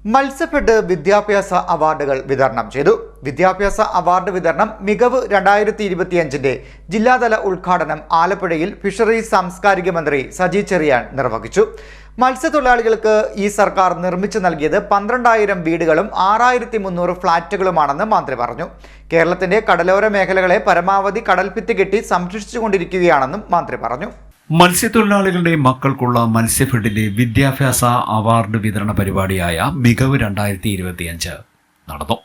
മത്സ്യഫെഡ് വിദ്യാഭ്യാസ അവാർഡുകൾ വിതരണം ചെയ്തു. വിദ്യാഭ്യാസ അവാർഡ് വിതരണം മികവ് 2025 ജില്ലാതല ഉദ്ഘാടനം ആലപ്പുഴയിൽ ഫിഷറീസ് സാംസ്കാരിക മന്ത്രി സജി ചെറിയാൻ നിർവഹിച്ചു. മത്സ്യത്തൊഴിലാളികൾക്ക് ഈ സർക്കാർ നിർമ്മിച്ചു നൽകിയത് 12,000 വീടുകളും 6,300 ഫ്ളാറ്റുകളുമാണെന്ന് മന്ത്രി പറഞ്ഞു. കേരളത്തിന്റെ കടലോര മേഖലകളെ പരമാവധി കടൽഭിത്തി കെട്ടി സംരക്ഷിച്ചുകൊണ്ടിരിക്കുകയാണെന്നും മന്ത്രി പറഞ്ഞു. മത്സ്യത്തൊഴിലാളികളുടെ മക്കൾക്കുള്ള മത്സ്യഫെഡിന്റെ വിദ്യാഭ്യാസ അവാർഡ് വിതരണ പരിപാടിയായ മികവ് 2025 നടന്നു.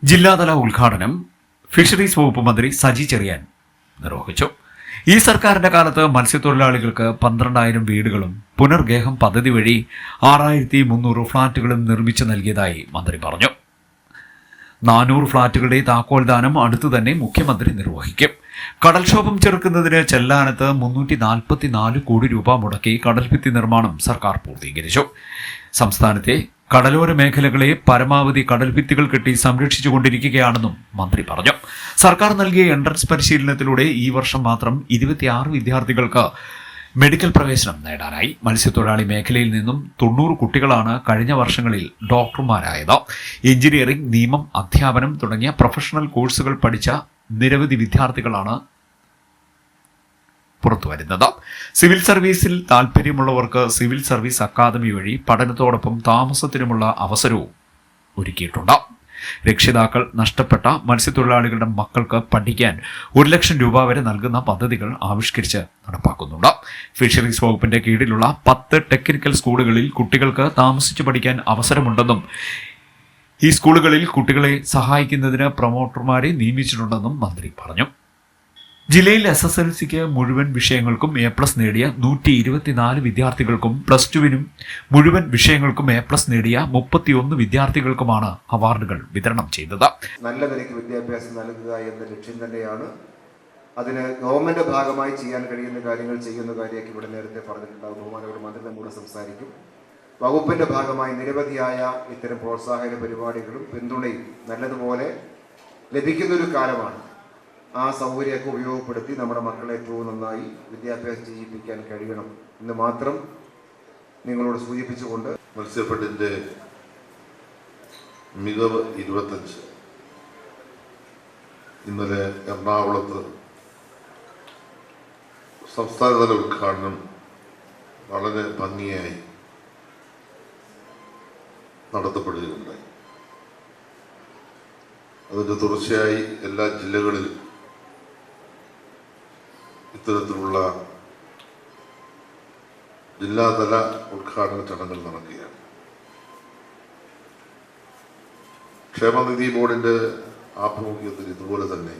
ജില്ലാതല ഉദ്ഘാടനം ഫിഷറീസ് വകുപ്പ് മന്ത്രി സജി ചെറിയാൻ നിർവഹിച്ചു. ഈ സർക്കാരിന്റെ കാലത്ത് മത്സ്യത്തൊഴിലാളികൾക്ക് 12,000 വീടുകളും പുനർഗേഹം പദ്ധതി വഴി 6,300 ഫ്ളാറ്റുകളും നിർമ്മിച്ചു നൽകിയതായി മന്ത്രി പറഞ്ഞു. 400 ഫ്ളാറ്റുകളുടെ താക്കോൽദാനം അടുത്തു തന്നെ മുഖ്യമന്ത്രി നിർവഹിക്കും. കടൽക്ഷോഭം ചെറുക്കുന്നതിന് ചെല്ലാനത്ത് 344 കോടി രൂപ മുടക്കി കടൽഭിത്തി നിർമ്മാണം സർക്കാർ പൂർത്തീകരിച്ചു. സംസ്ഥാനത്തെ കടലോര മേഖലകളെ പരമാവധി കടൽഭിത്തികൾ കെട്ടി സംരക്ഷിച്ചുകൊണ്ടിരിക്കുകയാണെന്നും മന്ത്രി പറഞ്ഞു. സർക്കാർ നൽകിയ എൻട്രൻസ് പരിശീലനത്തിലൂടെ ഈ വർഷം മാത്രം 26 വിദ്യാർത്ഥികൾക്ക് മെഡിക്കൽ പ്രവേശനം നേടാനായി. മത്സ്യത്തൊഴിലാളി മേഖലയിൽ നിന്നും 90 കുട്ടികളാണ് കഴിഞ്ഞ വർഷങ്ങളിൽ ഡോക്ടർമാരായത്. എഞ്ചിനീയറിംഗ്, നിയമം, അധ്യാപനം തുടങ്ങിയ പ്രൊഫഷണൽ കോഴ്സുകൾ പഠിച്ച നിരവധി വിദ്യാർത്ഥികളാണ് പുറത്തുവരുന്നത്. സിവിൽ സർവീസിൽ താൽപ്പര്യമുള്ളവർക്ക് സിവിൽ സർവീസ് അക്കാദമി വഴി പഠനത്തോടൊപ്പം താമസത്തിനുമുള്ള അവസരവും ഒരുക്കിയിട്ടുണ്ട്. രക്ഷിതാക്കൾ നഷ്ടപ്പെട്ട മത്സ്യത്തൊഴിലാളികളുടെ മക്കൾക്ക് പഠിക്കാൻ 1 ലക്ഷം രൂപ വരെ നൽകുന്ന പദ്ധതികൾ ആവിഷ്കരിച്ച് നടപ്പാക്കുന്നുണ്ട്. ഫിഷറീസ് വകുപ്പിന്റെ കീഴിലുള്ള 10 ടെക്നിക്കൽ സ്കൂളുകളിൽ കുട്ടികൾക്ക് താമസിച്ചു പഠിക്കാൻ അവസരമുണ്ടെന്നും ഈ സ്കൂളുകളിൽ കുട്ടികളെ സഹായിക്കുന്നതിന് പ്രൊമോട്ടർമാരെ നിയമിച്ചിട്ടുണ്ടെന്നും മന്ത്രി പറഞ്ഞു. ജില്ലയിൽ SSLCക്ക് മുഴുവൻ വിഷയങ്ങൾക്കും A+ നേടിയ 124 വിദ്യാർത്ഥികൾക്കും +2-നും മുഴുവൻ വിഷയങ്ങൾക്കും A+ നേടിയ 31 വിദ്യാർത്ഥികൾക്കുമാണ് അവാർഡുകൾ വിതരണം ചെയ്തത്. നല്ല നിലയ്ക്ക് വിദ്യാഭ്യാസം നൽകുക എന്ന ലക്ഷ്യം തന്നെയാണ്. അതിന് ഗവൺമെന്റ് ഭാഗമായി ചെയ്യാൻ കഴിയുന്ന കാര്യങ്ങൾ ചെയ്യുന്ന കാര്യമൊക്കെ ഇവിടെ നേരത്തെ പറഞ്ഞിട്ടുണ്ടാകും. ബഹുമാനപ്പെട്ട മന്ത്രി നമ്മോട് സംസാരിക്കും. വകുപ്പിന്റെ ഭാഗമായി നിരവധിയായ ഇത്തരം പ്രോത്സാഹന പരിപാടികളും പിന്തുണയും നല്ലതുപോലെ ലഭിക്കുന്നൊരു കാലമാണ്. ആ സൗകര്യമൊക്കെ ഉപയോഗപ്പെടുത്തി നമ്മുടെ മക്കളെ ഏറ്റവും നന്നായി വിദ്യാഭ്യാസം ചെയ്യിപ്പിക്കാൻ കഴിയണം എന്ന് മാത്രം നിങ്ങളോട് സൂചിപ്പിച്ചുകൊണ്ട് മത്സ്യഫെഡിന്റെ മികവ് 25 ഇന്നലെ എറണാകുളത്ത് സംസ്ഥാനതല ഉദ്ഘാടനം വളരെ ഭംഗിയായി നടത്തപ്പെടുകയുണ്ടായി. അതിൻ്റെ തുടർച്ചയായി എല്ലാ ജില്ലകളിലും ഇത്തരത്തിലുള്ള ജില്ലാതല ഉദ്ഘാടന ചടങ്ങുകൾ നടക്കുകയാണ്. ക്ഷേമനിധി ബോർഡിന്റെ ആഭിമുഖ്യത്തിൽ ഇതുപോലെ തന്നെ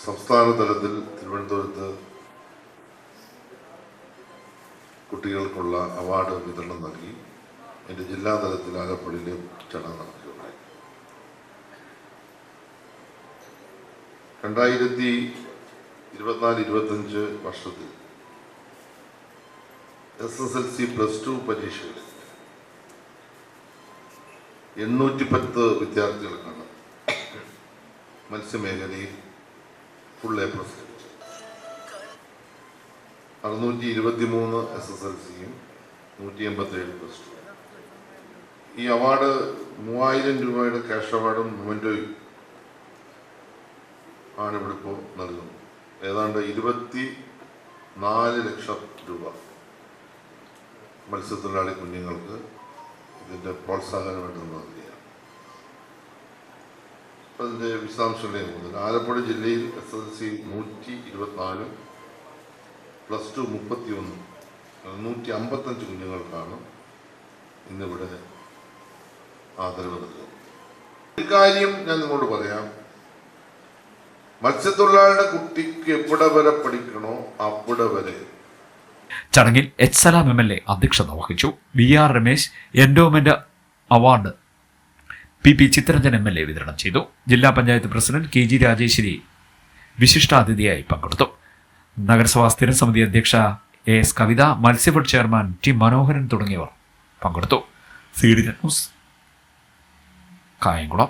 സംസ്ഥാന തലത്തിൽ തിരുവനന്തപുരത്ത് കുട്ടികൾക്കുള്ള അവാർഡ് വിതരണം നൽകി. എൻ്റെ ജില്ലാതലത്തിൽ ആലപ്പുഴയിലും ചടങ്ങ് നടക്കുകയുണ്ടായി. 2024-25 വർഷത്തിൽ SSLC +2 പരീക്ഷകളിൽ 810 വിദ്യാർത്ഥികൾക്കാണ് മത്സ്യമേഖലയിൽ ഫുൾ A+ ലഭിച്ചത്. 623 SSLCയും 187 +2. ഈ അവാർഡ് 3000 രൂപയുടെ ക്യാഷ് അവാർഡും മൊമെന്റോയും ആണ് ഇവിടെ ഇപ്പോൾ നൽകുന്നത്. ഏതാണ്ട് 24 ലക്ഷം രൂപ മത്സ്യത്തൊഴിലാളി കുഞ്ഞുങ്ങൾക്ക് ഇതിൻ്റെ പ്രോത്സാഹനമായിട്ട് നൽകുകയാണ്. അതിൻ്റെ വിശദാംശങ്ങളിലേക്ക് പോകുന്നത് ആലപ്പുഴ ജില്ലയിൽ SSLC 124 +2 31 155 കുഞ്ഞുങ്ങൾക്കാണ് ഇന്നിവിടെ ആദരവ് നൽകുന്നത്. ഒരു കാര്യം ഞാൻ നിങ്ങളോട് പറയാം. മത്സ്യത്തൊഴിലാളിയുടെ കുട്ടിക്ക് എവിടെ വരെ പഠിക്കണോ അവിടെ വരെ. ചടങ്ങിൽ H. സലാം MLA അധ്യക്ഷത വഹിച്ചു. VR Ramesh endowment award PP Chittaranjan MLA വിതരണം ചെയ്തു. ജില്ലാ പഞ്ചായത്ത് പ്രസിഡന്റ് KG രാജേശ്വരി വിശിഷ്ടാതിഥിയായി പങ്കെടുത്തു. നഗരസഭാ സ്ഥിരം സമിതി അധ്യക്ഷ AS കവിത, മത്സ്യഫെഡ് ചെയർമാൻ T. മനോഹരൻ തുടങ്ങിയവർ പങ്കെടുത്തു. CDN news, Kayamkulam.